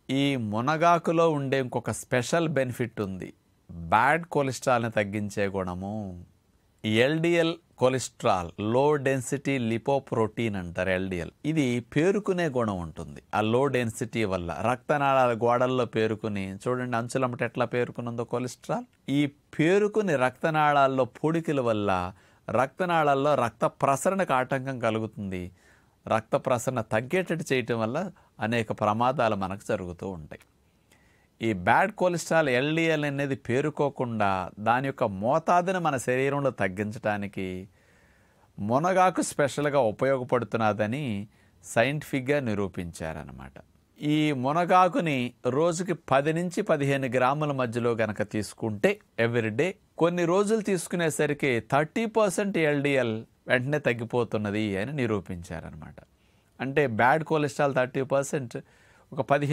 ఈ మునగాకులో ఉండే ఇంకొక స్పెషల్ బెనిఫిట్ ఉంది. బ్యాడ్ కొలెస్ట్రాల్ని తగ్గించే గుణము. LDL cholesterol, low density lipoprotein అంటారు ఎల్డిఎల్. ఇది పేరుకునే గుణం ఉంటుంది. ఆ లో డెన్సిటీ వల్ల రక్తనాళాల గోడల్లో పేరుకుని, చూడండి అంచులమ్మట ఎట్లా పేరుకునుందో కొలెస్ట్రాల్. ఈ పేరుకుని రక్తనాళాల్లో పూడికల వల్ల రక్తనాళాల్లో రక్త ప్రసరణకు ఆటంకం కలుగుతుంది. రక్త ప్రసరణ తగ్గేటట్టు చేయటం వల్ల అనేక ప్రమాదాలు మనకు జరుగుతూ ఉంటాయి. ఈ బ్యాడ్ కొలెస్ట్రాల్ ఎల్డిఎల్ అనేది పేరుకోకుండా దాని యొక్క మోతాదుని మన శరీరంలో తగ్గించడానికి మునగాకు స్పెషల్గా ఉపయోగపడుతున్నదని సైంటిఫిక్గా నిరూపించారన్నమాట. ఈ మునగాకుని రోజుకి 10 నుంచి 15 గ్రాముల మధ్యలో గనక తీసుకుంటే ఎవ్రీడే, కొన్ని రోజులు తీసుకునేసరికి 30% ఎల్డిఎల్ వెంటనే తగ్గిపోతున్నది అని నిరూపించారనమాట. అంటే బ్యాడ్ కొలెస్ట్రాల్ 30%, ఒక 15